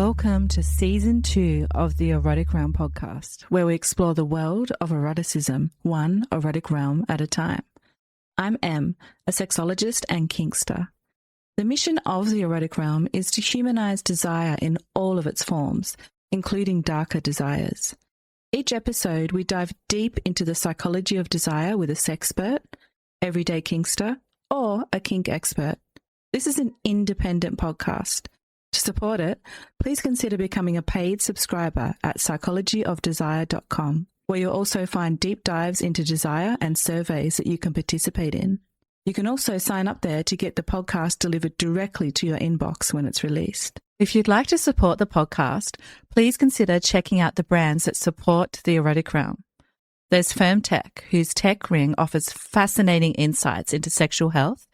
Welcome to Season 2 of the Erotic Realm podcast, where we explore the world of eroticism, one erotic realm at a time. I'm Em, a sexologist and kinkster. The mission of the Erotic Realm is to humanize desire in all of its forms, including darker desires. Each episode, we dive deep into the psychology of desire with a sexpert, everyday kinkster, or a kink expert. This is an independent podcast. To support it, please consider becoming a paid subscriber at psychologyofdesire.com, where you'll also find deep dives into desire and surveys that you can participate in. You can also sign up there to get the podcast delivered directly to your inbox when it's released. If you'd like to support the podcast, please consider checking out the brands that support the Erotic Realm. There's Firm Tech, whose tech ring offers fascinating insights into sexual health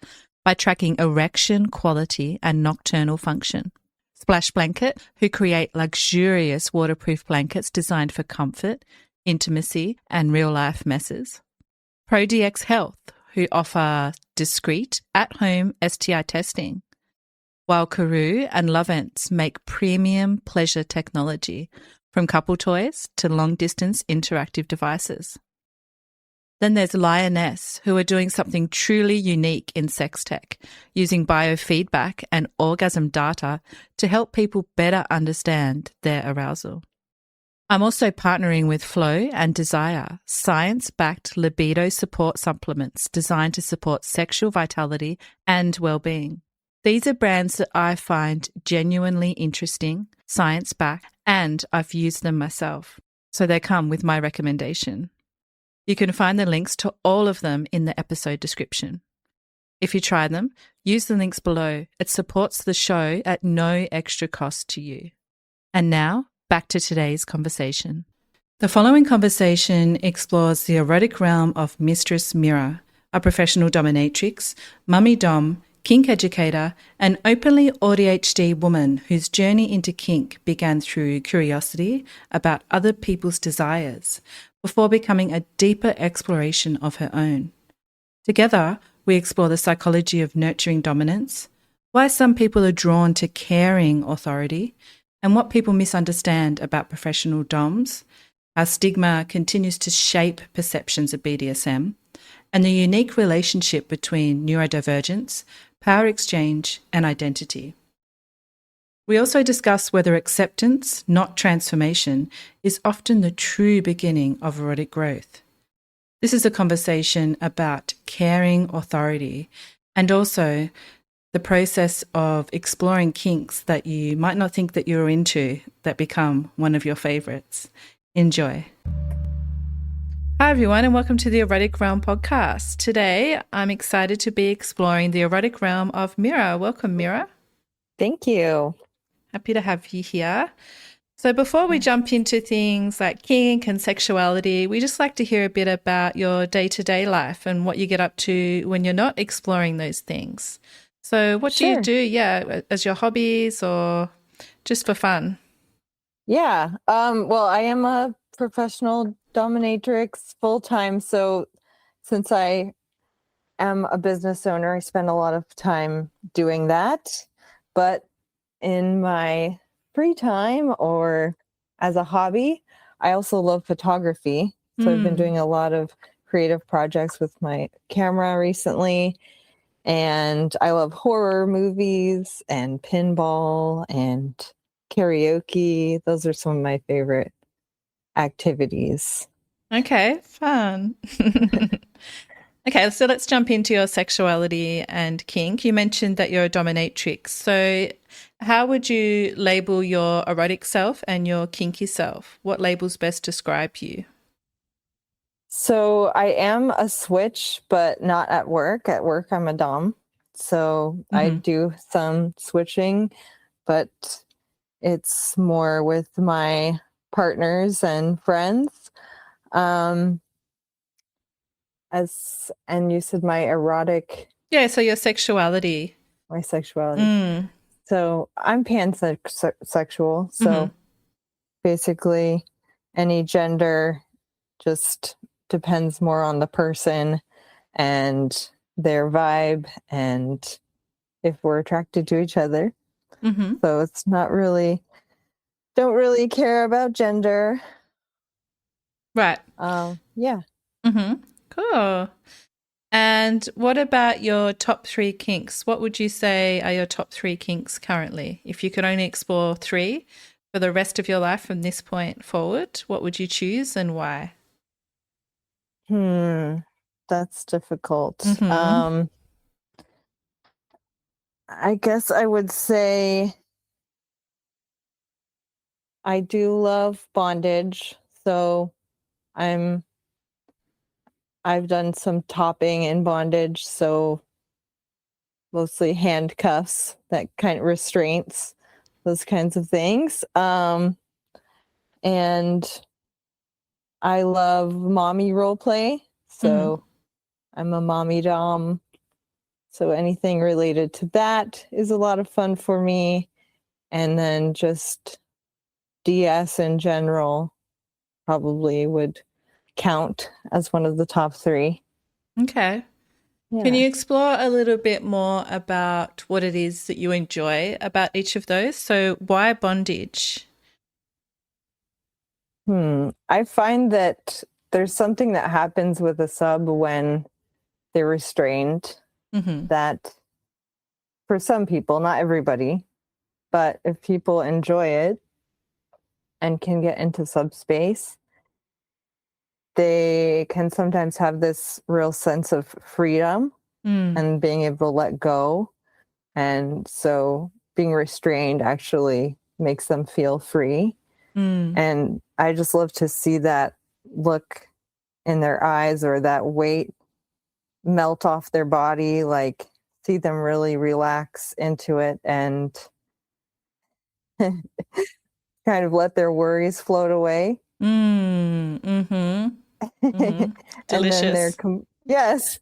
by tracking erection quality and nocturnal function. Splash Blanket, who create luxurious waterproof blankets designed for comfort, intimacy, and real-life messes. ProDX Health, who offer discreet, at-home STI testing. While Karoo and Lovance make premium pleasure technology, from couple toys to long-distance interactive devices. Then there's Lioness, who are doing something truly unique in sex tech, using biofeedback and orgasm data to help people better understand their arousal. I'm also partnering with Flow and Desire, science-backed libido support supplements designed to support sexual vitality and well-being. These are brands that I find genuinely interesting, science-backed, and I've used them myself. So they come with my recommendation. You can find the links to all of them in the episode description. If you try them, use the links below. It supports the show at no extra cost to you. And now, back to today's conversation. The following conversation explores the erotic realm of Mistress Mira, a professional dominatrix, Mommy Domme, kink educator, and openly ADHD woman whose journey into kink began through curiosity about other people's desires before becoming a deeper exploration of her own. Together, we explore the psychology of nurturing dominance, why some people are drawn to caring authority, and what people misunderstand about professional doms, how stigma continues to shape perceptions of BDSM, and the unique relationship between neurodivergence, power exchange, and identity. We also discuss whether acceptance, not transformation, is often the true beginning of erotic growth. This is a conversation about caring authority and also the process of exploring kinks that you might not think that you're into that become one of your favorites. Enjoy. Hi everyone, and welcome to the Erotic Realm podcast. Today, I'm excited to be exploring the erotic realm of Mira. Welcome, Mira. Thank you. Happy to have you here. So before we jump into things like kink and sexuality, we just like to hear a bit about your day-to-day life and what you get up to when you're not exploring those things. So what do you do, as your hobbies or just for fun? Yeah. Well, I am a professional dominatrix full-time. So since I am a business owner, I spend a lot of time doing that. But in my free time or as a hobby, I also love photography. So I've been doing a lot of creative projects with my camera recently. And I love horror movies and pinball and karaoke. Those are some of my favorite activities. Okay, fun. Okay, so let's jump into your sexuality and kink. You mentioned that you're a dominatrix. So how would you label your erotic self and your kinky self? What labels best describe you? So I am a switch, but not at work. At work, I'm a dom. So I do some switching, but it's more with my partners and friends. And you said my erotic. Yeah, so your sexuality. My sexuality. So I'm pansexual. So basically any gender just depends more on the person and their vibe and if we're attracted to each other. So it's not really Don't really care about gender. Right. Yeah. Mm-hmm. Cool. And what about your top 3 kinks? What would you say are your top 3 kinks currently? If you could only explore 3 for the rest of your life from this point forward, what would you choose and why? That's difficult. Mm-hmm. I guess I would say I do love bondage. So I'm I've done some topping in bondage, so mostly handcuffs, that kind of restraints, those kinds of things. And I love mommy role play. Mm-hmm. So I'm a mommy dom. So anything related to that is a lot of fun for me. And then just DS in general probably would count as one of the top 3. Okay. Can Yeah. you explore a little bit more about what it is that you enjoy about each of those? So, why bondage? I find that there's something that happens with a sub when they're restrained Mm-hmm. that for some people, not everybody, but if people enjoy it and can get into subspace, they can sometimes have this real sense of freedom Mm. and being able to let go. And so being restrained actually makes them feel free. Mm. And I just love to see that look in their eyes or that weight melt off their body, like see them really relax into it and kind of let their worries float away. Mm. Mm-hmm. Mm-hmm. And then Delicious. yes,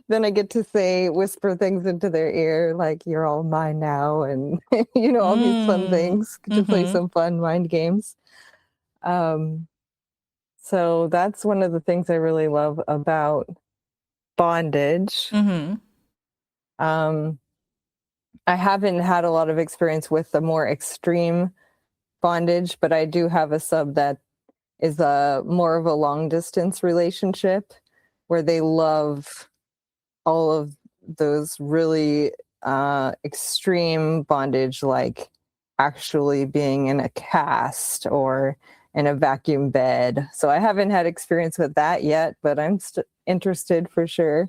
then I get to whisper things into their ear like, you're all mine now. And, all these fun Mm. things to play Mm-hmm. some fun mind games. Um, so that's one of the things I really love about bondage. Mm-hmm. Um, I haven't had a lot of experience with the more extreme bondage, but I do have a sub that is a more of a long distance relationship where they love all of those really extreme bondage, like actually being in a cast or in a vacuum bed. So I haven't had experience with that yet, but I'm interested for sure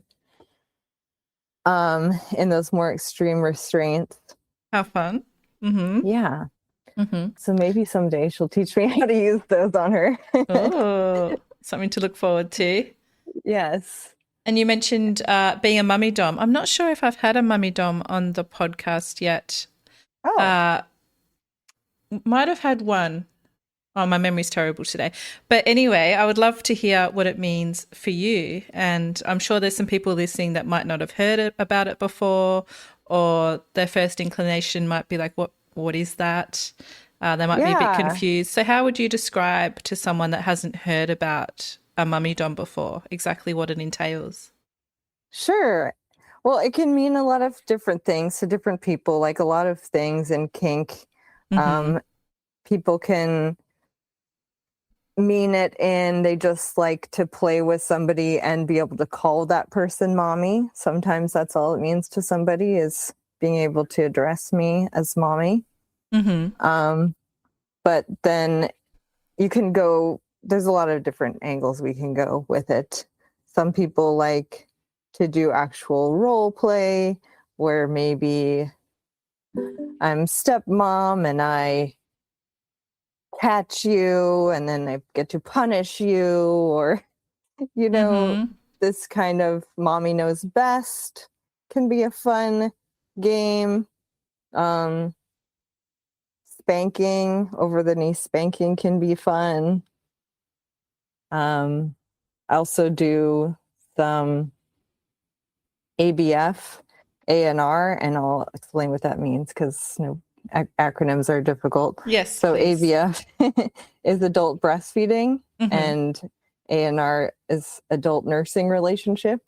in those more extreme restraints. How fun. Mm-hmm. Yeah. Mm-hmm. So maybe someday she'll teach me how to use those on her. Oh, something to look forward to. Yes. And you mentioned being a mummy dom. I'm not sure if I've had a mummy dom on the podcast yet. Oh, Uh, might have had one. Oh, my memory's terrible today. But anyway, I would love to hear what it means for you. And I'm sure there's some people listening that might not have heard about it before, or their first inclination might be like, what is that? They might be a bit yeah, confused. So how would you describe to someone that hasn't heard about a mummy dom before exactly what it entails? sure. Well, it can mean a lot of different things to different people, like a lot of things in kink. Mm-hmm. Um, People can mean it in they just like to play with somebody and be able to call that person mommy. Sometimes that's all it means to somebody is being able to address me as mommy. Mm-hmm. Um, but then there's a lot of different angles we can go with it. Some people like to do actual role play where maybe I'm stepmom and I catch you and then I get to punish you, or, you know, Mm-hmm. this kind of mommy knows best can be a fun game. Um, Spanking, over the knee spanking can be fun. I also do some ABF, ANR, and I'll explain what that means because acronyms are difficult. Yes, So please. ABF is adult breastfeeding, Mm-hmm. and ANR is adult nursing relationship.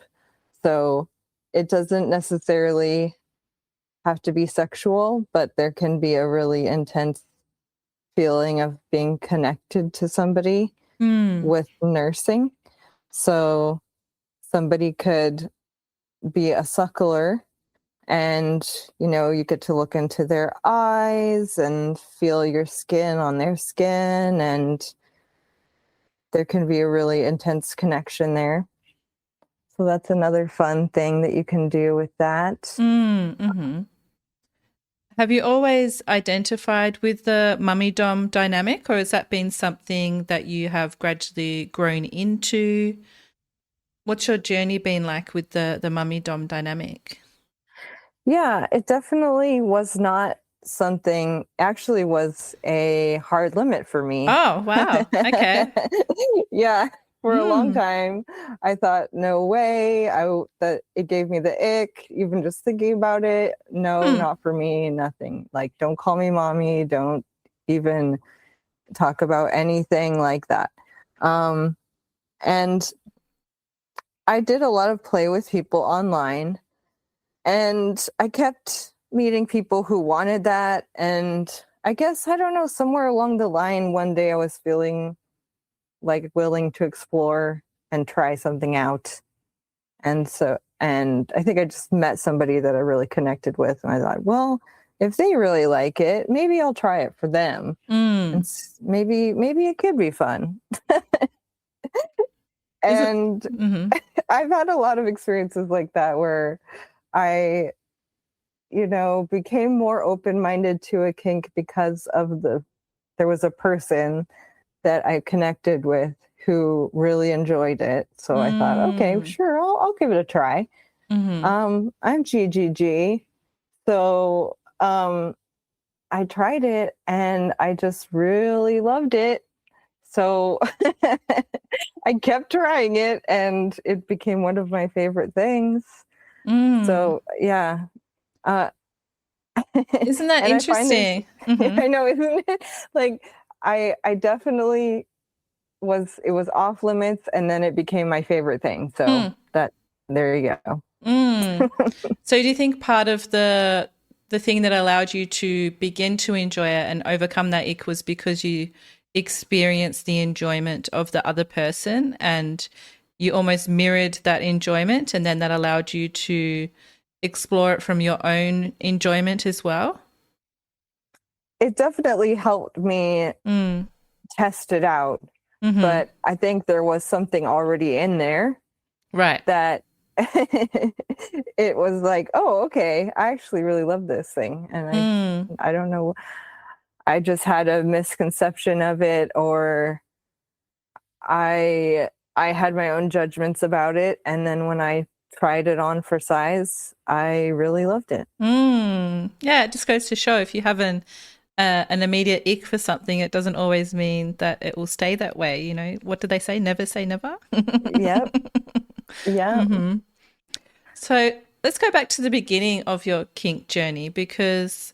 So it doesn't necessarily have to be sexual, but there can be a really intense feeling of being connected to somebody with nursing. So somebody could be a suckler, and you get to look into their eyes and feel your skin on their skin, and there can be a really intense connection there. So that's another fun thing that you can do with that. Mm-hmm. Have you always identified with the mummy dom dynamic, or has that been something that you have gradually grown into? What's your journey been like with the mummy dom dynamic? Yeah, it definitely was not something, actually was a hard limit for me. Oh, wow. Okay. Yeah, for a long time, I thought, no way, that it gave me the ick, even just thinking about it. No, not for me, nothing. Like, don't call me mommy, don't even talk about anything like that. And I did a lot of play with people online, and I kept meeting people who wanted that. And I guess, I don't know, somewhere along the line, one day I was feeling like willing to explore and try something out. And I think I just met somebody that I really connected with. And I thought, well, if they really like it, maybe I'll try it for them. And maybe it could be fun. And I've had a lot of experiences like that where I became more open-minded to a kink because of there was a person that I connected with who really enjoyed it. So I thought, okay, sure, I'll give it a try. I'm GGG. So I tried it and I just really loved it. So I kept trying it and it became one of my favorite things. So yeah. Isn't that interesting? I know, isn't it? Like, I definitely it was off limits, and then it became my favorite thing. So there you go. So do you think part of the thing that allowed you to begin to enjoy it and overcome that ick was because you experienced the enjoyment of the other person and you almost mirrored that enjoyment, and then that allowed you to explore it from your own enjoyment as well? It definitely helped me test it out. But I think there was something already in there. Right. That it was like, oh, okay, I actually really love this thing. And I don't know, I just had a misconception of it, or I had my own judgments about it. And then when I tried it on for size, I really loved it. Yeah, it just goes to show if you have an immediate ick for something, it doesn't always mean that it will stay that way. What do they say? Never say never. Yep. Yeah. So let's go back to the beginning of your kink journey, because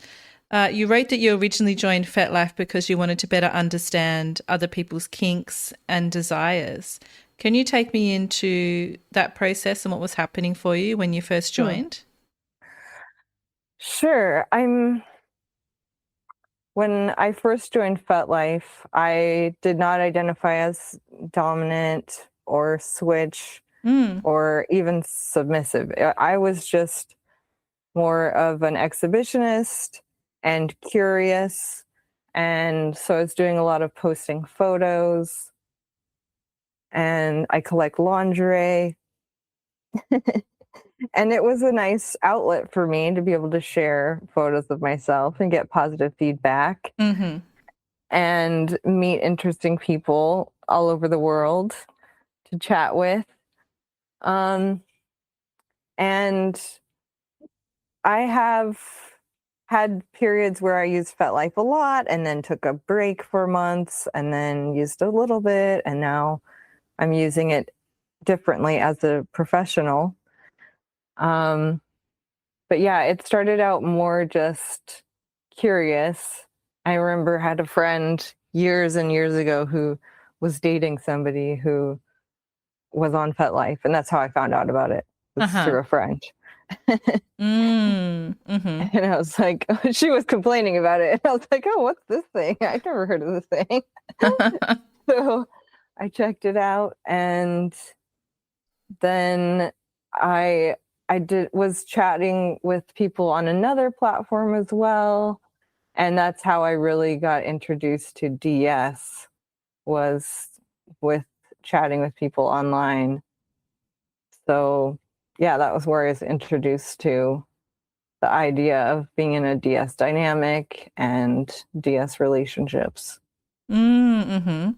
you wrote that you originally joined FetLife because you wanted to better understand other people's kinks and desires. Can you take me into that process and what was happening for you when you first joined? Sure. When I first joined FetLife, I did not identify as dominant or switch or even submissive. I was just more of an exhibitionist and curious. And so I was doing a lot of posting photos, and I collect lingerie. And it was a nice outlet for me to be able to share photos of myself and get positive feedback and meet interesting people all over the world to chat with. And I have had periods where I used FetLife a lot and then took a break for months and then used a little bit. And now I'm using it differently as a professional. But yeah, it started out more just curious. I remember I had a friend years and years ago who was dating somebody who was on FetLife, and that's how I found out about it, was through a friend. Mm-hmm. And I was like, she was complaining about it. And I was like, oh, what's this thing? I've never heard of this thing. So I checked it out, and then I was chatting with people on another platform as well. And that's how I really got introduced to DS, was with chatting with people online. So yeah, that was where I was introduced to the idea of being in a DS dynamic and DS relationships. Mm-hmm.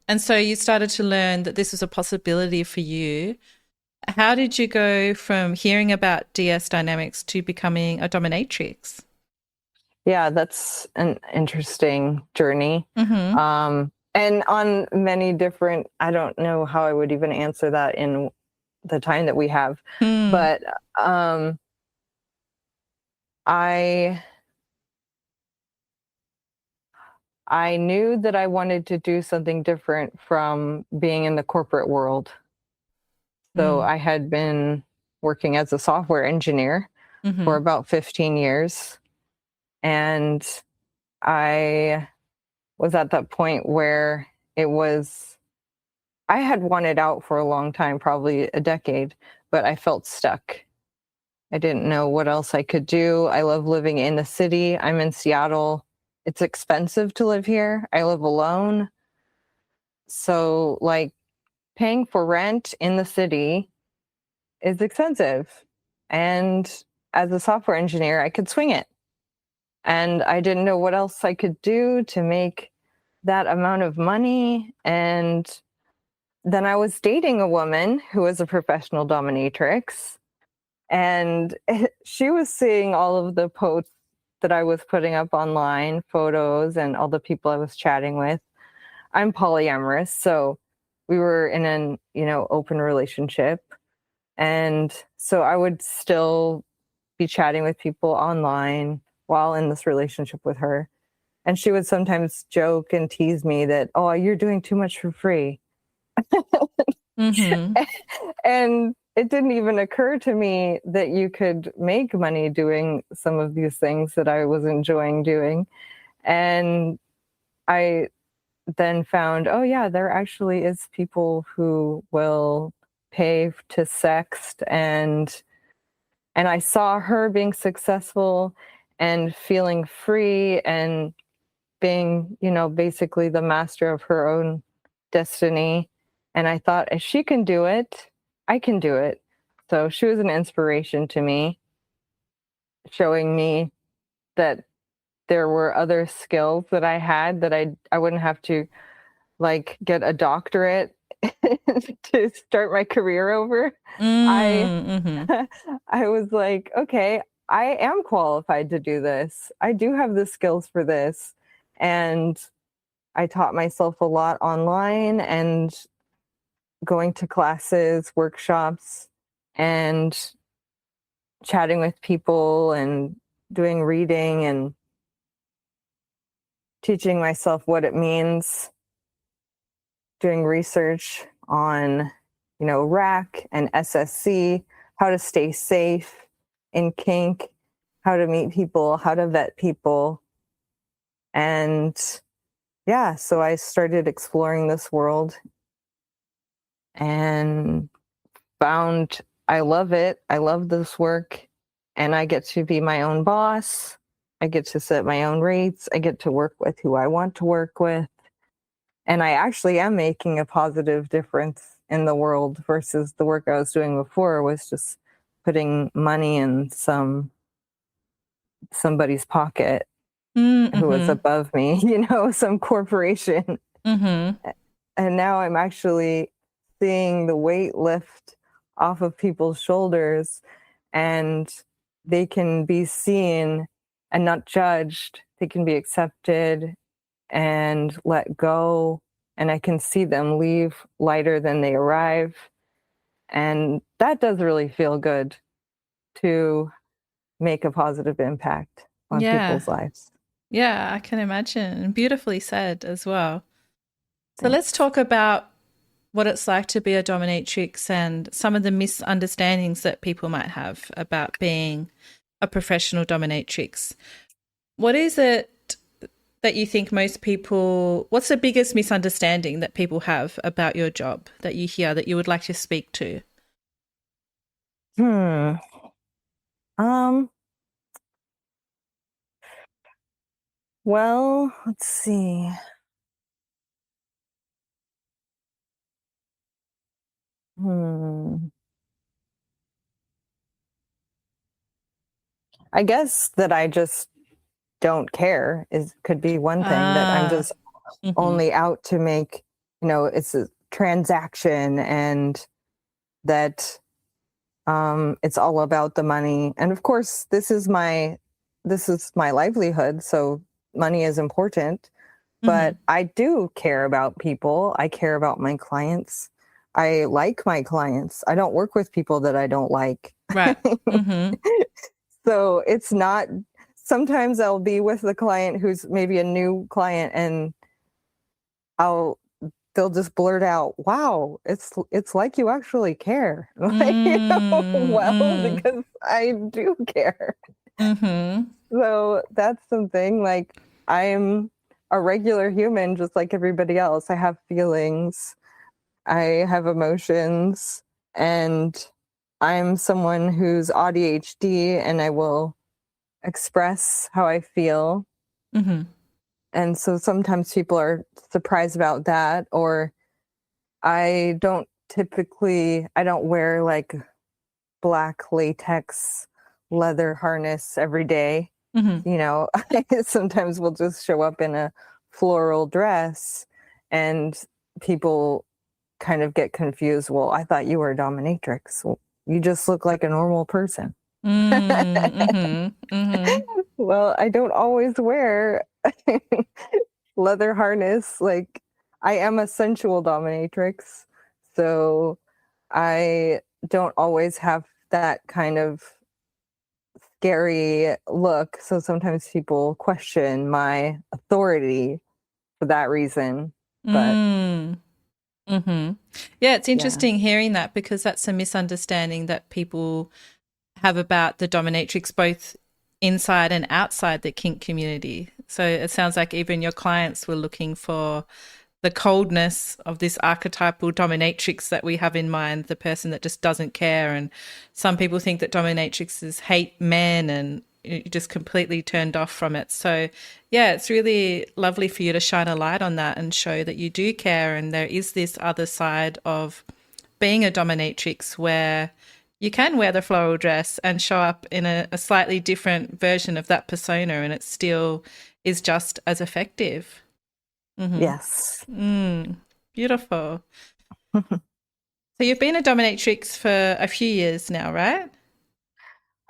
And so you started to learn that this was a possibility for you. How did you go from hearing about DS dynamics to becoming a dominatrix? Yeah, that's an interesting journey. Mm-hmm. And on many different, I don't know how I would even answer that in the time that we have, Mm. but I I knew that I wanted to do something different from being in the corporate world. So Mm. I had been working as a software engineer for Mm-hmm. about 15 years. And I was at that point where it was, I had wanted out for a long time, probably a decade, but I felt stuck. I didn't know what else I could do. I love living in the city. I'm in Seattle. It's expensive to live here. I live alone. So, like, paying for rent in the city is expensive. And as a software engineer, I could swing it. And I didn't know what else I could do to make that amount of money. And then I was dating a woman who was a professional dominatrix. And she was seeing all of the posts that I was putting up online, photos, and all the people I was chatting with. I'm polyamorous, so we were in an, open relationship. And so I would still be chatting with people online while in this relationship with her. And she would sometimes joke and tease me that, oh, you're doing too much for free. Mm-hmm. And it didn't even occur to me that you could make money doing some of these things that I was enjoying doing. And I then found, oh, yeah, there actually is people who will pay to sext, and I saw her being successful and feeling free and being, basically the master of her own destiny. And I thought, if she can do it, I can do it. So she was an inspiration to me, showing me that there were other skills that I had that I wouldn't have to like get a doctorate to start my career over. I Mm-hmm. I was like, okay, I am qualified to do this. I do have the skills for this. And I taught myself a lot online and going to classes, workshops, and chatting with people and doing reading and teaching myself what it means, doing research on, RAC and SSC, how to stay safe in kink, how to meet people, how to vet people. And yeah, so I started exploring this world and found I love it. I love this work, and I get to be my own boss. I get to set my own rates. I get to work with who I want to work with. And I actually am making a positive difference in the world versus the work I was doing before was just putting money in somebody's pocket who was Mm-hmm. above me, some corporation. Mm-hmm. And now I'm actually seeing the weight lift off of people's shoulders, and they can be seen and not judged. They can be accepted and let go. And I can see them leave lighter than they arrive. And that does really feel good to make a positive impact on Yeah. people's lives. Yeah, I can imagine. And beautifully said as well. So let's Thanks. talk about what it's like to be a dominatrix and some of the misunderstandings that people might have about being a professional dominatrix. What is it that you think most people, what's the biggest misunderstanding that people have about your job that you hear that you would like to speak to? Hmm. Well, let's see. Hmm. I guess that I just don't care could be one thing, that I'm Ah, just mm-hmm, only out to make, it's a transaction, and that it's all about the money. And of course, this is my livelihood, so money is important. mm-hmm, But I do care about people. I care about my clients. I like my clients. I don't work with people that I don't like. right, mm-hmm, So it's not, sometimes I'll be with the client who's maybe a new client, and I'll they'll just blurt out, "Wow, it's like you actually care." Like, well, mm-hmm, because I do care. mm-hmm, So that's something, like, I'm a regular human just like everybody else. I have feelings, I have emotions, and I'm someone who's ADHD, and I will express how I feel. mm-hmm, And so sometimes people are surprised about that. Or I don't wear like black latex leather harness every day. mm-hmm. I sometimes will just show up in a floral dress, and people kind of get confused. Well, I thought you were a dominatrix. Well, you just look like a normal person. Mm-hmm, mm-hmm, Well, I don't always wear leather harness. Like, I am a sensual dominatrix, so I don't always have that kind of scary look. So sometimes people question my authority for that reason. But mm. Mm-hmm. Yeah, it's yeah. interesting hearing that because that's a misunderstanding that people have about the dominatrix, both inside and outside the kink community. So it sounds like even your clients were looking for the coldness of this archetypal dominatrix that we have in mind, the person that just doesn't care. And some people think that dominatrixes hate men and you're just completely turned off from it. So, yeah, it's really lovely for you to shine a light on that and show that you do care. And there is this other side of being a dominatrix where you can wear the floral dress and show up in a slightly different version of that persona and it still is just as effective. Mm-hmm. Yes. Beautiful. So you've been a dominatrix for a few years now, right?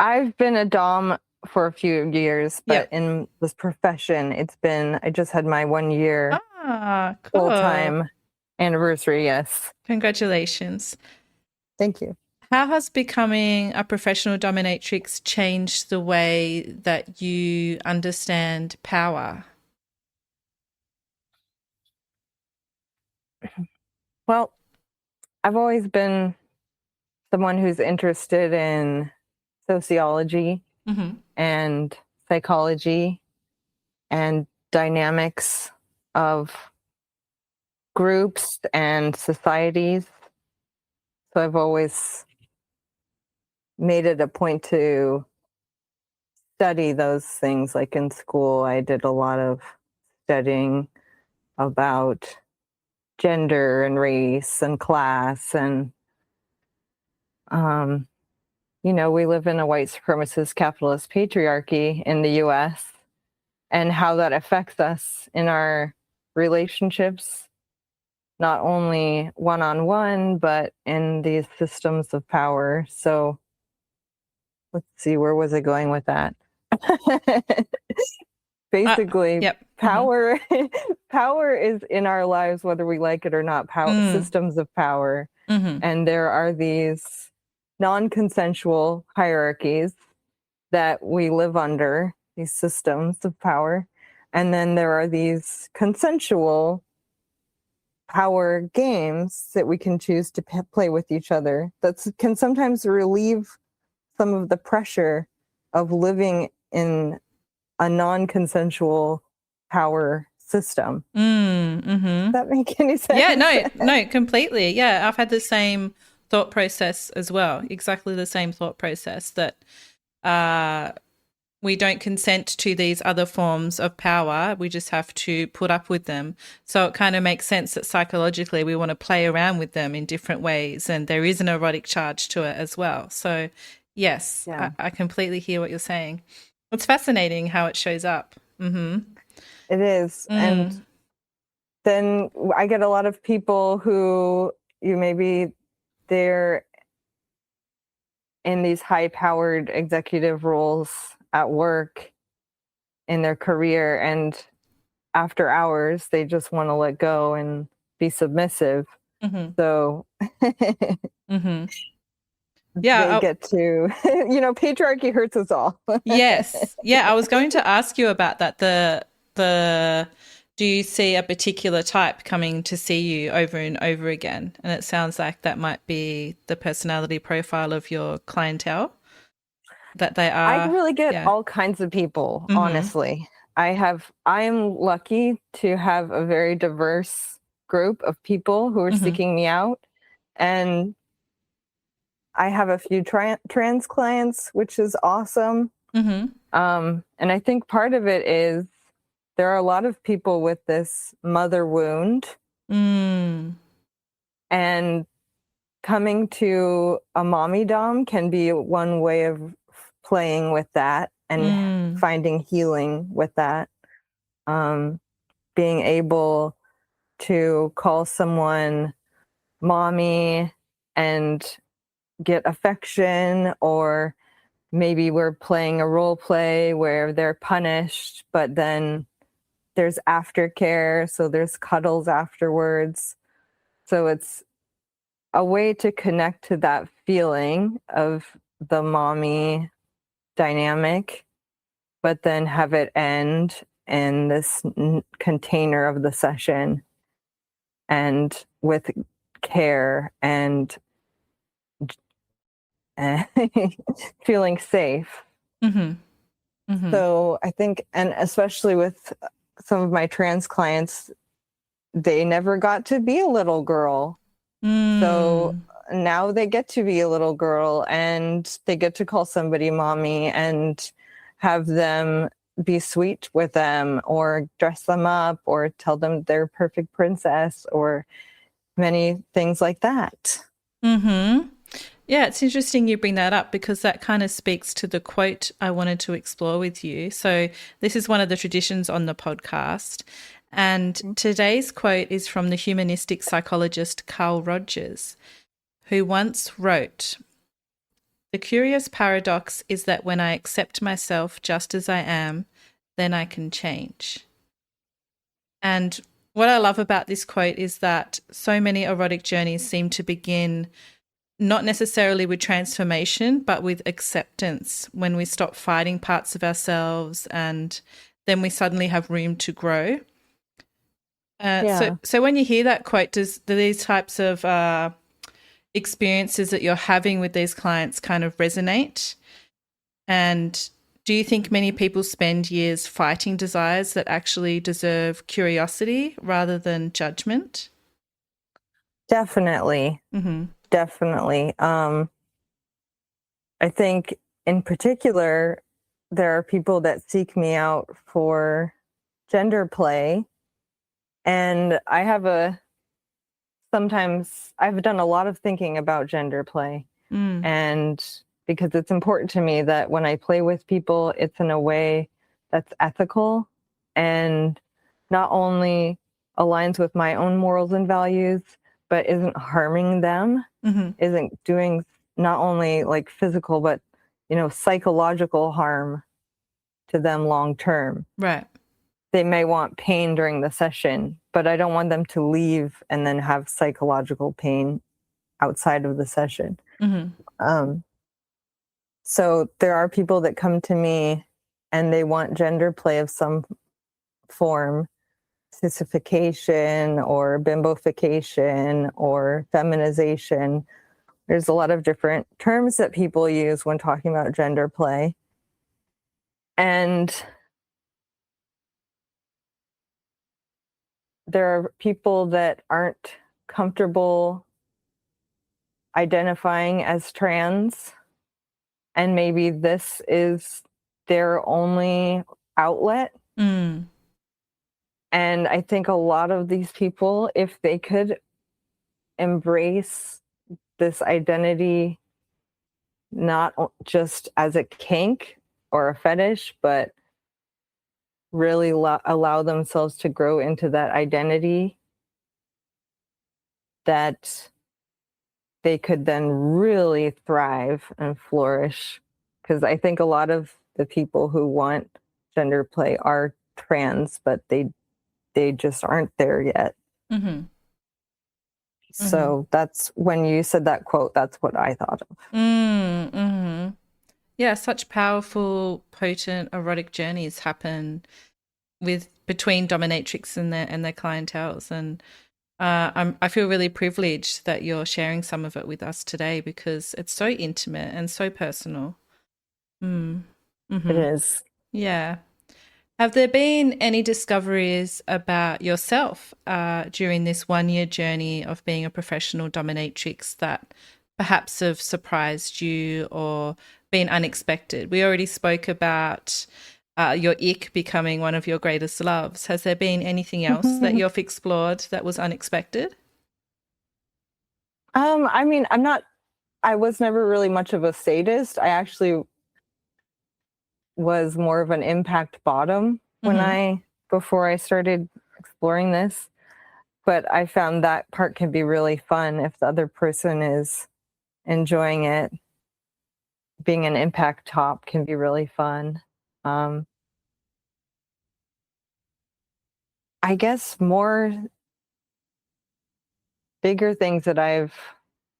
I've been a dom for a few years, but Yep. in this profession, I just had my 1 year Ah, full cool. time anniversary. Yes. Congratulations. Thank you. How has becoming a professional dominatrix changed the way that you understand power? Well, I've always been someone who's interested in sociology Mm-hmm. and psychology and dynamics of groups and societies. So I've always made it a point to study those things. Like in school, I did a lot of studying about gender and race and class. And, um, we live in a white supremacist capitalist patriarchy in the US, and how that affects us in our relationships, not only one on one, but in these systems of power. So let's see, where was I going with that? Basically, Yep. Mm-hmm. power power is in our lives whether we like it or not. Mm. Systems of power. Mm-hmm. And there are these non-consensual hierarchies that we live under, these systems of power. And then there are these consensual power games that we can choose to play with each other that can sometimes relieve some of the pressure of living in a non-consensual power system. Does that make any sense? Yeah, no, completely. Yeah, I've had the same thought process as well. Exactly the same thought process that we don't consent to these other forms of power. We just have to put up with them. So it kind of makes sense that psychologically we want to play around with them in different ways. And there is an erotic charge to it as well. So yes, Yeah. I completely hear what you're saying. It's fascinating how it shows up. It is. And then I get a lot of people who maybe they're in these high-powered executive roles at work in their career, and after hours they just want to let go and be submissive. So yeah, they get to, patriarchy hurts us all. Yes. Yeah, I was going to ask you about that. The do you see a particular type coming to see you over and over again? And it sounds like that might be the personality profile of your clientele. That they are. I really get all kinds of people, honestly. I'm lucky to have a very diverse group of people who are seeking me out. And I have a few trans clients, which is awesome. And I think part of it is there are a lot of people with this mother wound. And coming to a mommy dom can be one way of playing with that and finding healing with that. Being able to call someone mommy and get affection, or maybe we're playing a role play where they're punished, but then there's aftercare, so there's cuddles afterwards. So it's a way to connect to that feeling of the mommy dynamic, but then have it end in this container of the session and with care and feeling safe. So I think, and especially with some of my trans clients, they never got to be a little girl. So now they get to be a little girl, and they get to call somebody mommy and have them be sweet with them or dress them up or tell them they're perfect princess or many things like that. Yeah, it's interesting you bring that up because that kind of speaks to the quote I wanted to explore with you. So this is one of the traditions on the podcast. And today's quote is from the humanistic psychologist Carl Rogers, who once wrote, "The curious paradox is that when I accept myself just as I am, then I can change." And what I love about this quote is that so many erotic journeys seem to begin not necessarily with transformation, but with acceptance, when we stop fighting parts of ourselves and then we suddenly have room to grow. So when you hear that quote, do these types of experiences that you're having with these clients kind of resonate? And do you think many people spend years fighting desires that actually deserve curiosity rather than judgment? Definitely. Definitely. I think in particular, there are people that seek me out for gender play. And sometimes I've done a lot of thinking about gender play. And because it's important to me that when I play with people, it's in a way that's ethical and not only aligns with my own morals and values, but isn't harming them, isn't doing not only like physical, but, psychological harm to them long term. Right. They may want pain during the session, but I don't want them to leave and then have psychological pain outside of the session. So there are people that come to me and they want gender play of some form sissification or bimbofication or feminization. There's a lot of different terms that people use when talking about gender play. And there are people that aren't comfortable identifying as trans, and maybe this is their only outlet. Mm. And I think a lot of these people, if they could embrace this identity, not just as a kink or a fetish, but really allow themselves to grow into that identity, that they could then really thrive and flourish. Because I think a lot of the people who want gender play are trans, but they just aren't there yet. Mm-hmm. So that's when you said that quote, that's what I thought of. Mm-hmm. Yeah, such powerful, potent erotic journeys happen between dominatrix and their clientels, and I feel really privileged that you're sharing some of it with us today because it's so intimate and so personal. Mm. It Mm-hmm. is. Yeah. Have there been any discoveries about yourself during this 1-year journey of being a professional dominatrix that perhaps have surprised you or been unexpected? We already spoke about your ick becoming one of your greatest loves. Has there been anything else that you've explored that was unexpected? I mean, I was never really much of a sadist. I actually was more of an impact bottom before I started exploring this. But I found that part can be really fun if the other person is enjoying it. Being an impact top can be really fun. I guess more bigger things that I've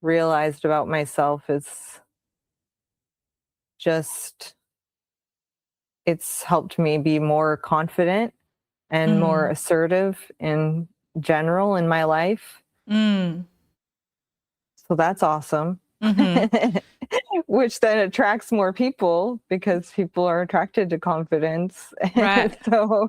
realized about myself is just it's helped me be more confident and more assertive in general in my life. Mm. So that's awesome. Mm-hmm. Which then attracts more people because people are attracted to confidence. Right. So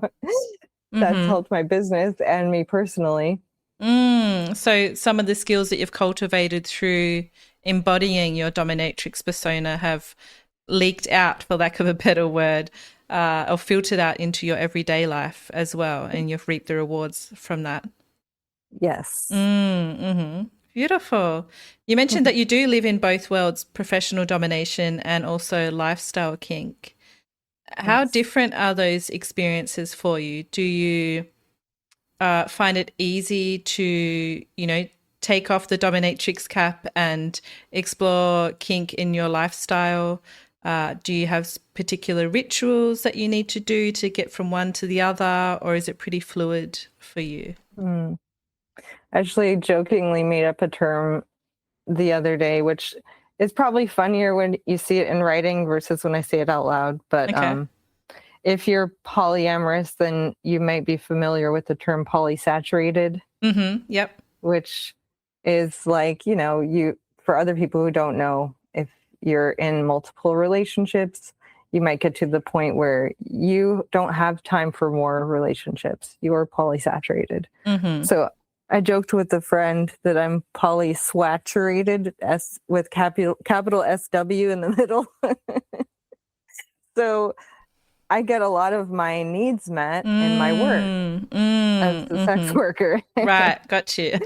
that's Mm-hmm. helped my business and me personally. So some of the skills that you've cultivated through embodying your dominatrix persona have leaked out, for lack of a better word, or filtered out into your everyday life as well, and you've reaped the rewards from that. Yes. Mm-hmm. Beautiful. You mentioned that you do live in both worlds, professional domination and also lifestyle kink. How Yes. different are those experiences for you? Do you find it easy to, take off the dominatrix cap and explore kink in your lifestyle? Do you have particular rituals that you need to do to get from one to the other, or is it pretty fluid for you? Actually, jokingly made up a term the other day, which is probably funnier when you see it in writing versus when I say it out loud. But Okay. if you're polyamorous, then you might be familiar with the term polysaturated. Mm-hmm. Yep. Which is like, for other people who don't know, if you're in multiple relationships, you might get to the point where you don't have time for more relationships. You are polysaturated. Mm-hmm. So I joked with a friend that I'm polyswaturated, with capital SW in the middle. So I get a lot of my needs met in my work as a sex worker. Right, got you.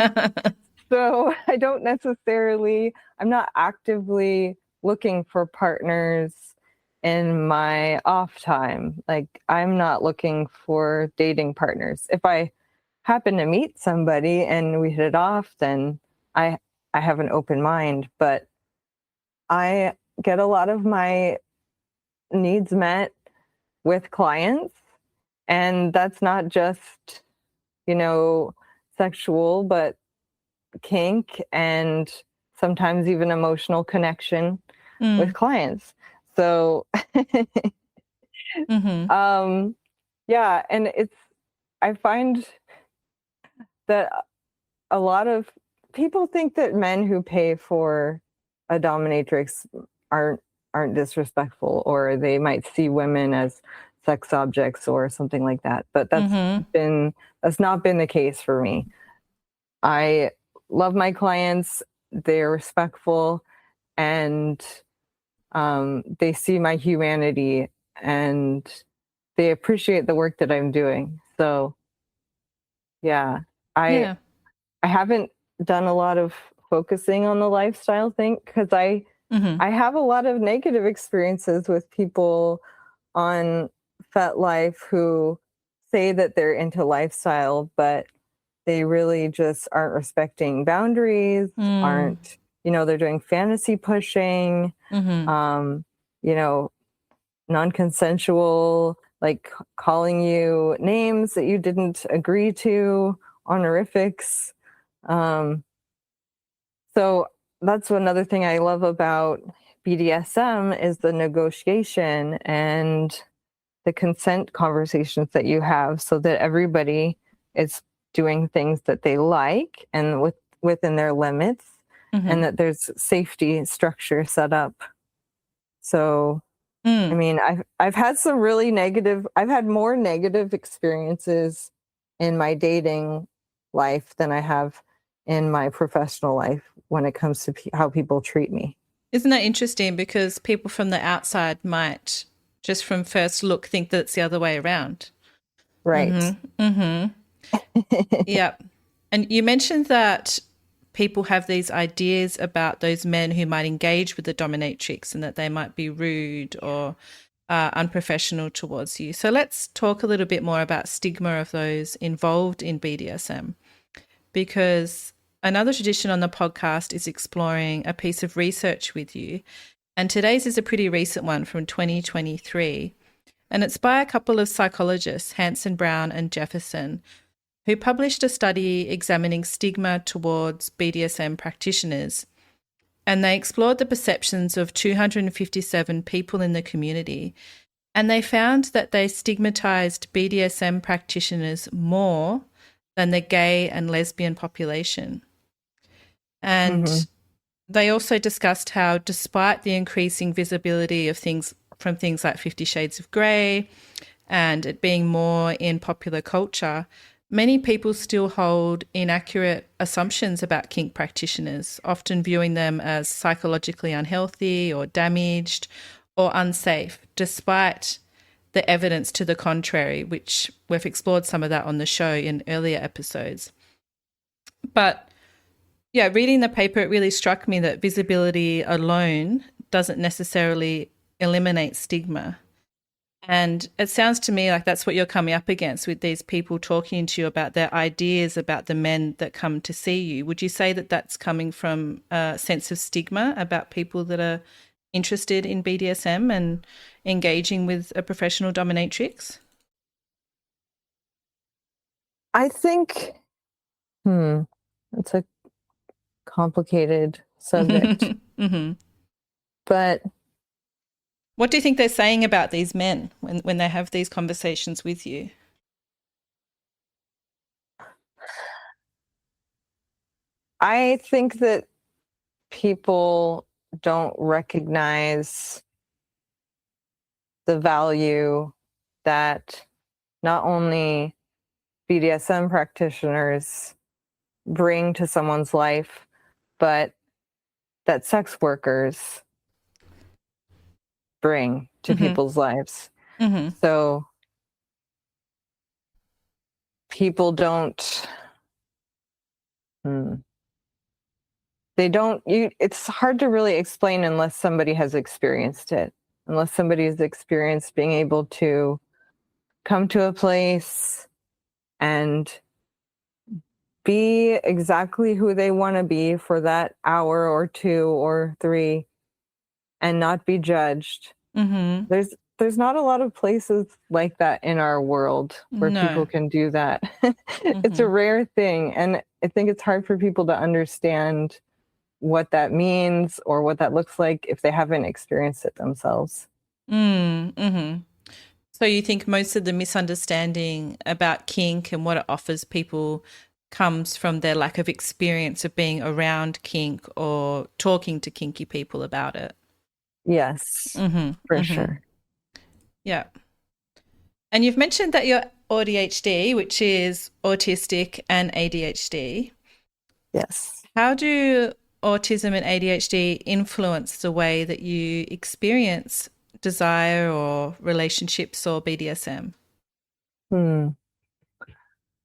So I'm not actively looking for partners in my off time. Like, I'm not looking for dating partners. If I happen to meet somebody and we hit it off, then I have an open mind. But I get a lot of my needs met with clients, and that's not just, sexual, but kink and sometimes even emotional connection with clients. So Mm-hmm. yeah, and I find that a lot of people think that men who pay for a dominatrix aren't disrespectful, or they might see women as sex objects or something like that. But that's not been the case for me. I love my clients. They're respectful, and they see my humanity, and they appreciate the work that I'm doing. So yeah, I haven't done a lot of focusing on the lifestyle thing, because I have a lot of negative experiences with people on FetLife who say that they're into lifestyle, but they really just aren't respecting boundaries, aren't, they're doing fantasy pushing, non-consensual, like calling you names that you didn't agree to, honorifics. So that's another thing I love about BDSM is the negotiation and the consent conversations that you have, so that everybody is doing things that they like and within their limits, and that there's safety structure set up. So, I mean, I've had some really I've had more negative experiences in my dating life than I have in my professional life when it comes to how people treat me. Isn't that interesting? Because people from the outside might, just from first look, think that it's the other way around. Right. Yeah. And you mentioned that people have these ideas about those men who might engage with the dominatrix, and that they might be rude or unprofessional towards you. So let's talk a little bit more about stigma of those involved in BDSM, because another tradition on the podcast is exploring a piece of research with you. And today's is a pretty recent one from 2023. And it's by a couple of psychologists, Hanson, Brown and Jefferson, who published a study examining stigma towards BDSM practitioners. And they explored the perceptions of 257 people in the community. And they found that they stigmatized BDSM practitioners more than the gay and lesbian population. And they also discussed how, despite the increasing visibility of things like 50 Shades of Grey and it being more in popular culture, many people still hold inaccurate assumptions about kink practitioners, often viewing them as psychologically unhealthy or damaged or unsafe, despite the evidence to the contrary, which we've explored some of that on the show in earlier episodes. But yeah, reading the paper, it really struck me that visibility alone doesn't necessarily eliminate stigma. And it sounds to me like that's what you're coming up against with these people talking to you about their ideas about the men that come to see you. Would you say that that's coming from a sense of stigma about people that are interested in BDSM and engaging with a professional dominatrix? I think, it's a complicated subject. But what do you think they're saying about these men when they have these conversations with you? I think that people don't recognize the value that not only BDSM practitioners bring to someone's life, but that sex workers bring to people's lives. So people don't, it's hard to really explain unless somebody has experienced it, unless somebody has experienced being able to come to a place and be exactly who they want to be for that hour or 2 or 3 and not be judged. There's not a lot of places like that in our world where people can do that. It's a rare thing, and I think it's hard for people to understand what that means or what that looks like if they haven't experienced it themselves. So you think most of the misunderstanding about kink and what it offers people comes from their lack of experience of being around kink or talking to kinky people about it. Yes, Mm-hmm, for mm-hmm. sure. Yeah. And you've mentioned that you're ADHD, which is autistic and ADHD. Yes. How do autism and ADHD influence the way that you experience desire or relationships or BDSM?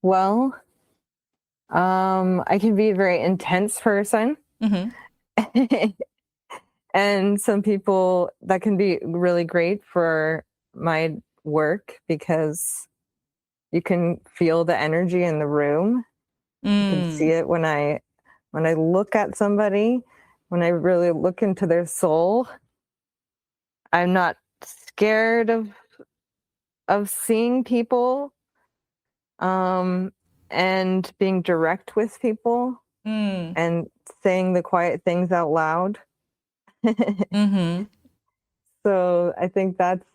Well, I can be a very intense person. Mm-hmm. And some people, that can be really great for my work because you can feel the energy in the room. You can see it when I look at somebody, when I really look into their soul. I'm not scared of seeing people and being direct with people and saying the quiet things out loud. Mm-hmm. So I think that's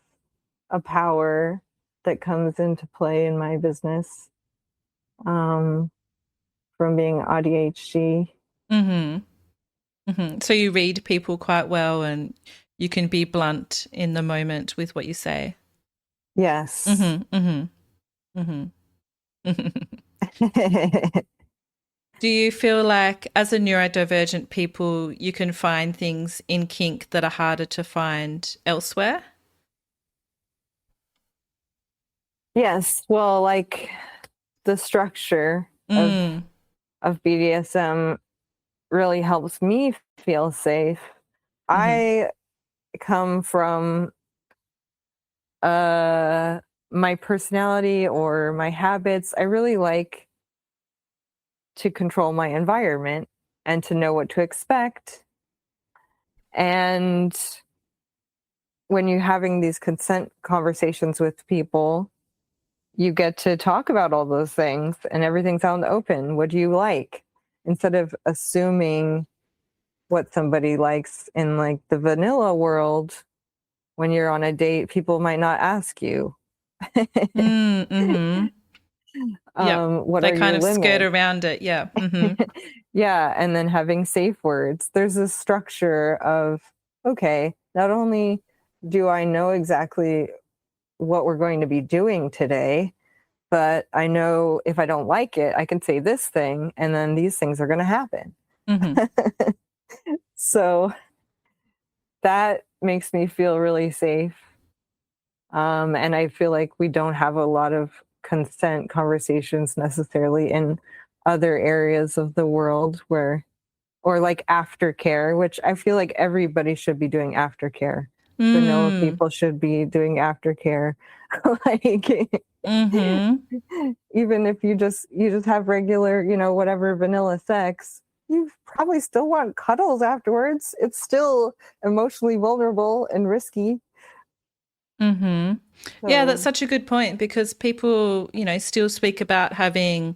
a power that comes into play in my business from being ADHD. Mm-hmm. Mm-hmm. So you read people quite well and you can be blunt in the moment with what you say. Yes. Mm-hmm. Mm-hmm. Mm-hmm. Do you feel like as a neurodivergent people, you can find things in kink that are harder to find elsewhere? Yes. Well, like the structure of BDSM really helps me feel safe. I come from my personality or my habits. I really like to control my environment and to know what to expect. And when you're having these consent conversations with people, you get to talk about all those things and everything's out in the open. What do you like? Instead of assuming what somebody likes in like the vanilla world, when you're on a date, people might not ask you. Mm-hmm. Yeah, What they are kind your of skirt limits? around it. Yeah. Mm-hmm. Yeah, and then having safe words. There's a structure of, okay, not only do I know exactly what we're going to be doing today, but I know if I don't like it, I can say this thing, and then these things are going to happen. Mm-hmm. So that makes me feel really safe. And I feel like we don't have a lot of consent conversations necessarily in other areas of the world or like aftercare, which I feel like everybody should be doing aftercare. Vanilla people should be doing aftercare. Like even if you just have regular, whatever vanilla sex, you probably still want cuddles afterwards. It's still emotionally vulnerable and risky. Mm-hmm. Yeah, that's such a good point because people, still speak about having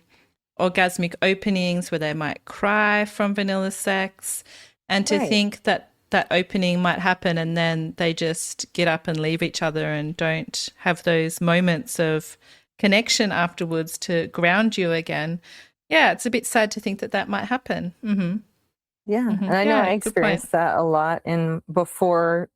orgasmic openings where they might cry from vanilla sex, and to think that that opening might happen and then they just get up and leave each other and don't have those moments of connection afterwards to ground you again. Yeah, it's a bit sad to think that that might happen. Mm-hmm. Yeah, Mm-hmm. and I know Yeah, I good point. experienced that a lot before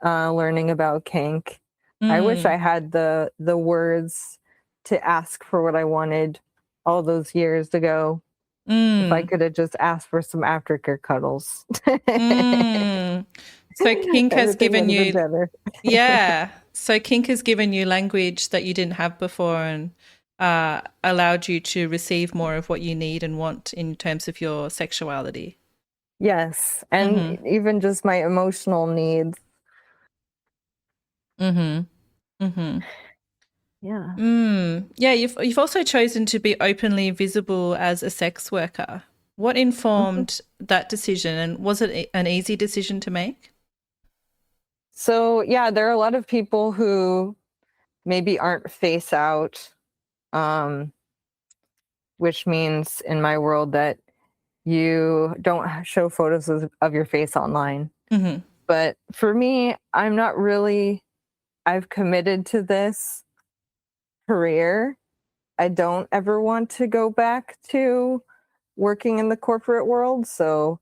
learning about kink. I wish I had the words to ask for what I wanted all those years ago. If I could have just asked for some aftercare cuddles. So kink has Everything given would have you, been better. yeah. So kink has given you language that you didn't have before and allowed you to receive more of what you need and want in terms of your sexuality. Yes, and even just my emotional needs. Mm-hmm. Mm-hmm. Yeah. Yeah, you've also chosen to be openly visible as a sex worker. What informed that decision, and was it an easy decision to make? So, yeah, there are a lot of people who maybe aren't face out, which means in my world that you don't show photos of your face online. Mm-hmm. But for me, I'm not really, I've committed to this career I don't ever want to go back to working in the corporate world. So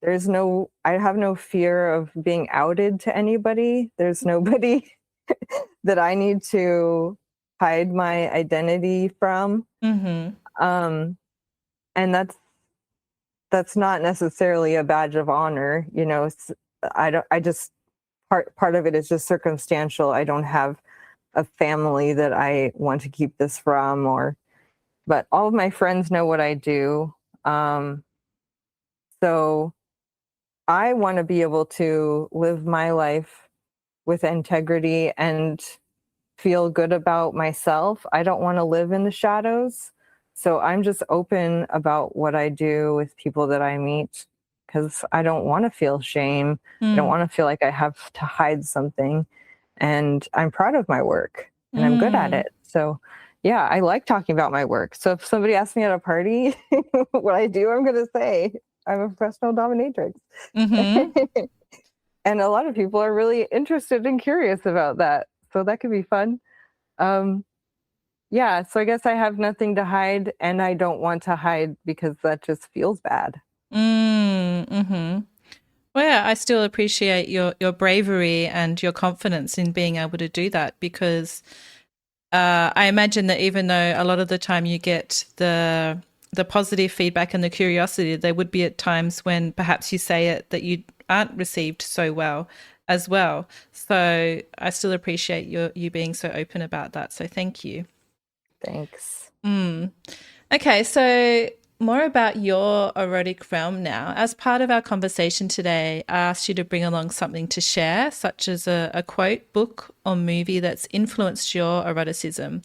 I have no fear of being outed to anybody. There's nobody that I need to hide my identity from. Mm-hmm. And that's not necessarily a badge of honor. You know, I just, part of it is just circumstantial. I don't have a family that I want to keep this from, but all of my friends know what I do. So I want to be able to live my life with integrity and feel good about myself. I don't want to live in the shadows. So I'm just open about what I do with people that I meet because I don't want to feel shame. I don't want to feel like I have to hide something. And I'm proud of my work and I'm good at it. So yeah, I like talking about my work. So if somebody asks me at a party what I do, I'm going to say I'm a professional dominatrix. Mm-hmm. And a lot of people are really interested and curious about that. So that could be fun. Yeah, so I guess I have nothing to hide and I don't want to hide because that just feels bad. Mm-hmm. Well, yeah, I still appreciate your bravery and your confidence in being able to do that because I imagine that even though a lot of the time you get the positive feedback and the curiosity, there would be at times when perhaps you say it that you aren't received so well as well. So I still appreciate you being so open about that. So thank you. Thanks. Okay, so more about your erotic realm now. As part of our conversation today, I asked you to bring along something to share, such as a quote, book, or movie that's influenced your eroticism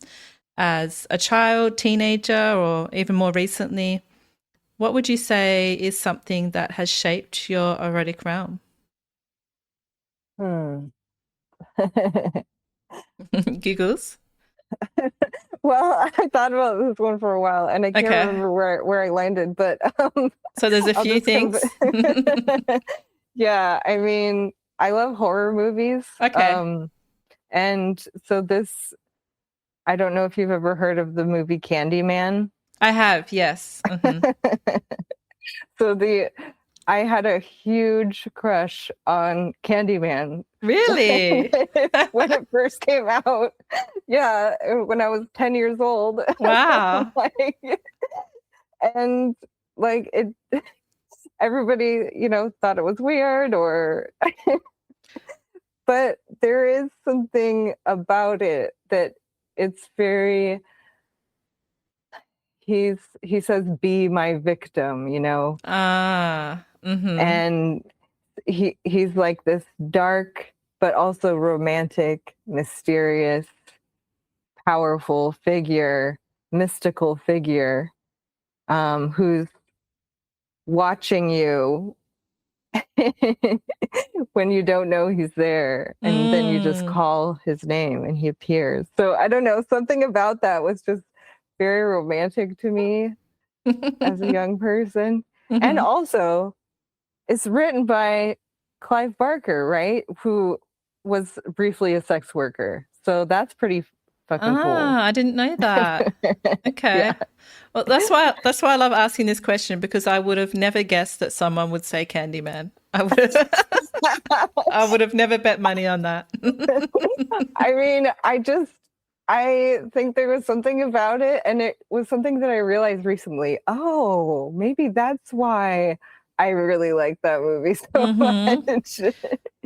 as a child, teenager, or even more recently. What would you say is something that has shaped your erotic realm? Hmm. Giggles. Well, I thought about this one for a while and I can't Okay. remember where I landed, but So there's a I'll few just things. Yeah, I mean, I love horror movies. Okay. And so I don't know if you've ever heard of the movie Candyman. I have, yes. Mm-hmm. So I had a huge crush on Candyman Really? when it first came out. Yeah, when I was 10 years old. Wow. Like, and like it everybody, thought it was weird but there is something about it that it's very he says be my victim. Ah, mm-hmm. And he's like this dark but also romantic, mysterious, powerful figure, mystical figure, who's watching you when you don't know he's there, and then you just Mm. call his name and he appears. So I don't know, something about that was just very romantic to me as a young person. And Mm-hmm. also it's written by Clive Barker, right? Who was briefly a sex worker. So that's pretty fucking cool. Ah, I didn't know that. Yeah. Okay. Well, that's why I love asking this question because I would have never guessed that someone would say Candyman. I would have never bet money on that. I mean, I think there was something about it, and it was something that I realized recently. Oh, maybe that's why I really like that movie so Mm-hmm. much.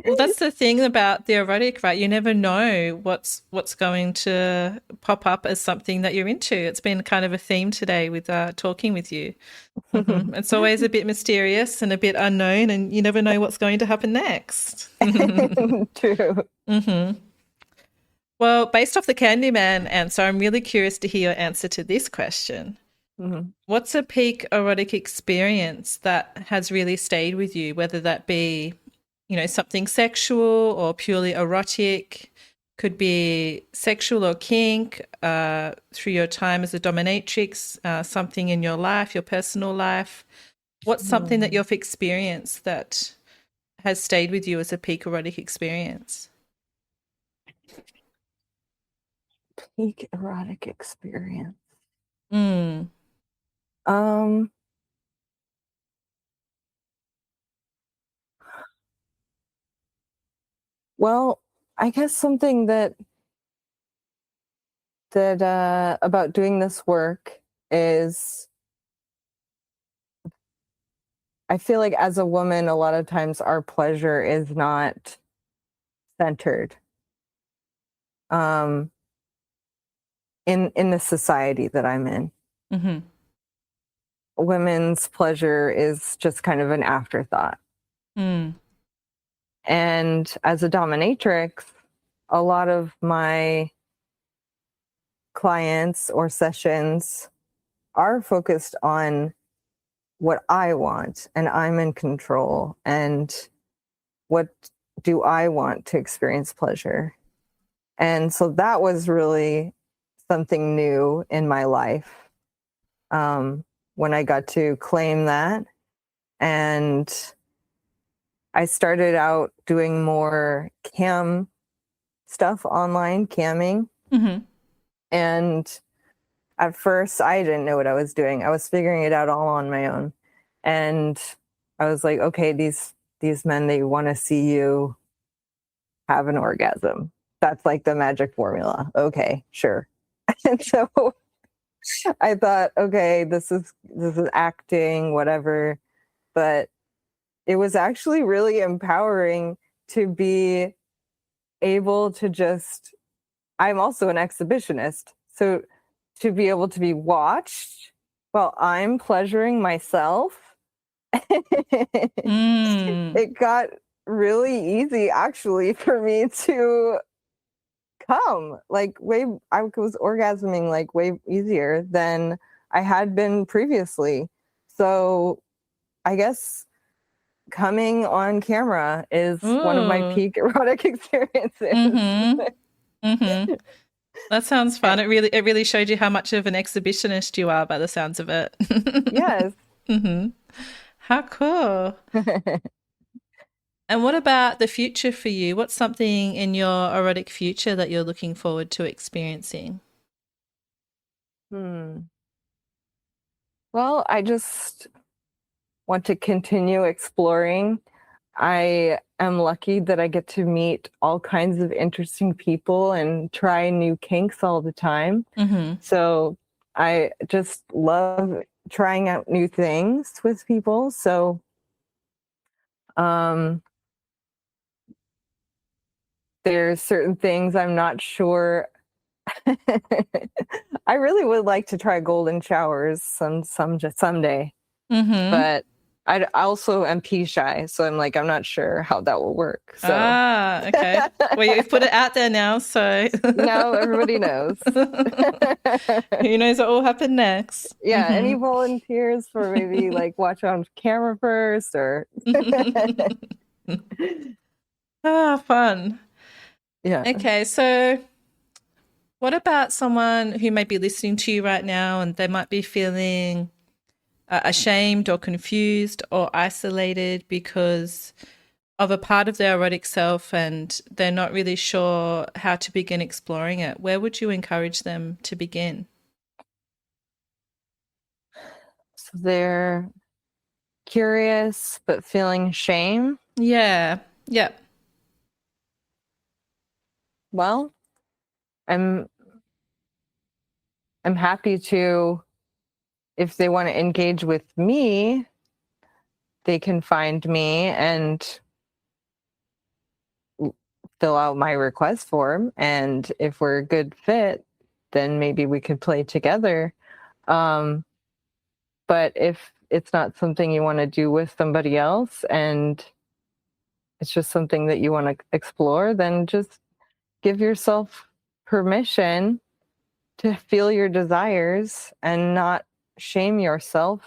Well, that's the thing about the erotic, right? You never know what's going to pop up as something that you're into. It's been kind of a theme today with talking with you. Mm-hmm. It's always a bit mysterious and a bit unknown, and you never know what's going to happen next. True. Mm-hmm. Well, based off the Candyman answer, I'm really curious to hear your answer to this question. Mhm. What's a peak erotic experience that has really stayed with you, whether that be, something sexual or purely erotic, could be sexual or kink, through your time as a dominatrix, something in your life, your personal life. What's something that Hmm. you've experienced that has stayed with you as a peak erotic experience? Peak erotic experience. Mm. Um, well, I guess something that about doing this work is I feel like as a woman, a lot of times our pleasure is not centered um, in the society that I'm in. Mm-hmm. Women's pleasure is just kind of an afterthought. Mm. And as a dominatrix, a lot of my clients or sessions are focused on what I want, and I'm in control, and what do I want to experience pleasure. And so that was really something new in my life when I got to claim that. And I started out doing more cam stuff online, camming. Mm-hmm. And at first, I didn't know what I was doing. I was figuring it out all on my own. And I was like, okay, these men, they want to see you have an orgasm. That's like the magic formula. Okay, sure. And so I thought, okay, this is acting, whatever. But it was actually really empowering to be able to just, I'm also an exhibitionist. So to be able to be watched while I'm pleasuring myself, Mm. it got really easy actually for me to come. Like I was orgasming like way easier than I had been previously. So I guess coming on camera is one of my Ooh. peak erotic experiences. Mm-hmm. Mm-hmm. That sounds fun. It really showed you how much of an exhibitionist you are by the sounds of it. Yes. Mm-hmm. How cool. And what about the future for you? What's something in your erotic future that you're looking forward to experiencing? Well, I just want to continue exploring. I am lucky that I get to meet all kinds of interesting people and try new kinks all the time. Mm-hmm. So I just love trying out new things with people. So um, there's certain things I'm not sure. I really would like to try golden showers someday. Mm-hmm. But I also am pee shy, so I'm like, I'm not sure how that will work. So Ah, okay. Well, you've put it out there now, so now everybody knows. who knows what will happen next? Yeah, any Mm-hmm. volunteers for maybe like watch on camera first or Ah, fun. yeah. Okay, so what about someone who may be listening to you right now and they might be feeling ashamed or confused or isolated because of a part of their erotic self and they're not really sure how to begin exploring it? Where would you encourage them to begin? So they're curious but feeling shame. Yeah. Yep. Well, I'm happy to, if they want to engage with me, they can find me and fill out my request form. And if we're a good fit, then maybe we could play together. Um, but if it's not something you want to do with somebody else and it's just something that you want to explore, then just give yourself permission to feel your desires and not shame yourself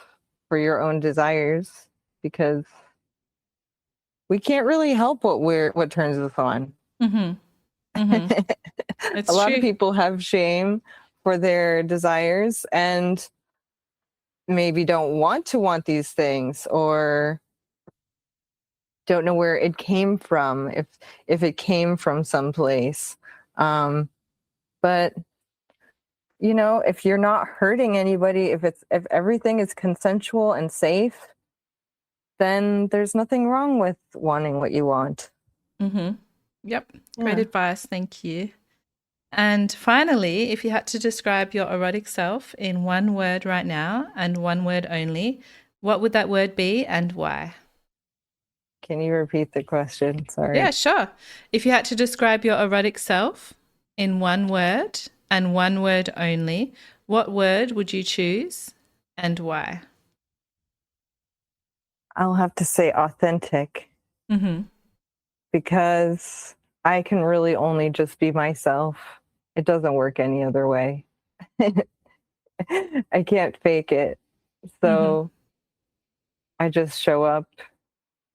for your own desires, because we can't really help what turns us on. Mm-hmm. Mm-hmm. A It's lot of true. people have shame for their desires and maybe don't want these things, or don't know where it came from, if it came from someplace. But you know, if you're not hurting anybody, if everything is consensual and safe, then there's nothing wrong with wanting what you want. Mm-hmm. Yep. Great advice. Thank you. And finally, if you had to describe your erotic self in one word right now and one word only, what would that word be and why? Can you repeat the question? Sorry. Yeah, sure. If you had to describe your erotic self in one word and one word only, what word would you choose and why? I'll have to say authentic. Mm-hmm. Because I can really only just be myself. It doesn't work any other way. I can't fake it. So I just show up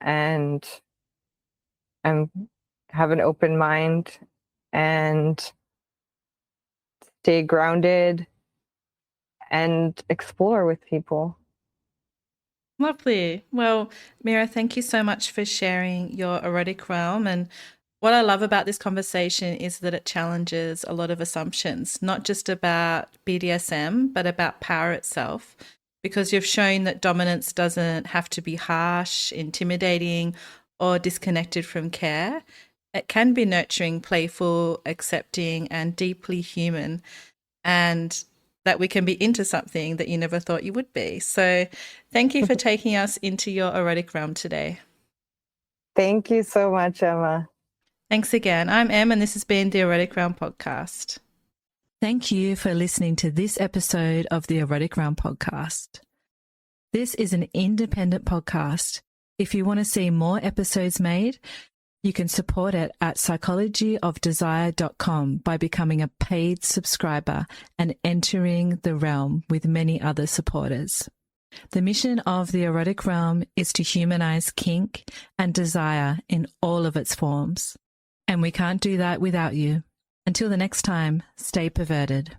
and have an open mind and stay grounded and explore with people. Lovely. Well, Mira, thank you so much for sharing your erotic realm. And what I love about this conversation is that it challenges a lot of assumptions, not just about BDSM, but about power itself, because you've shown that dominance doesn't have to be harsh, intimidating, or disconnected from care. It can be nurturing, playful, accepting, and deeply human. And that we can be into something that you never thought you would be. So thank you for taking us into your erotic realm today. Thank you so much, Emma. Thanks again. I'm Em, and this has been the Erotic Realm podcast. Thank you for listening to this episode of the Erotic Realm podcast. This is an independent podcast. If you want to see more episodes made, you can support it at psychologyofdesire.com by becoming a paid subscriber and entering the realm with many other supporters. The mission of the Erotic Realm is to humanize kink and desire in all of its forms. And we can't do that without you. Until the next time, stay perverted.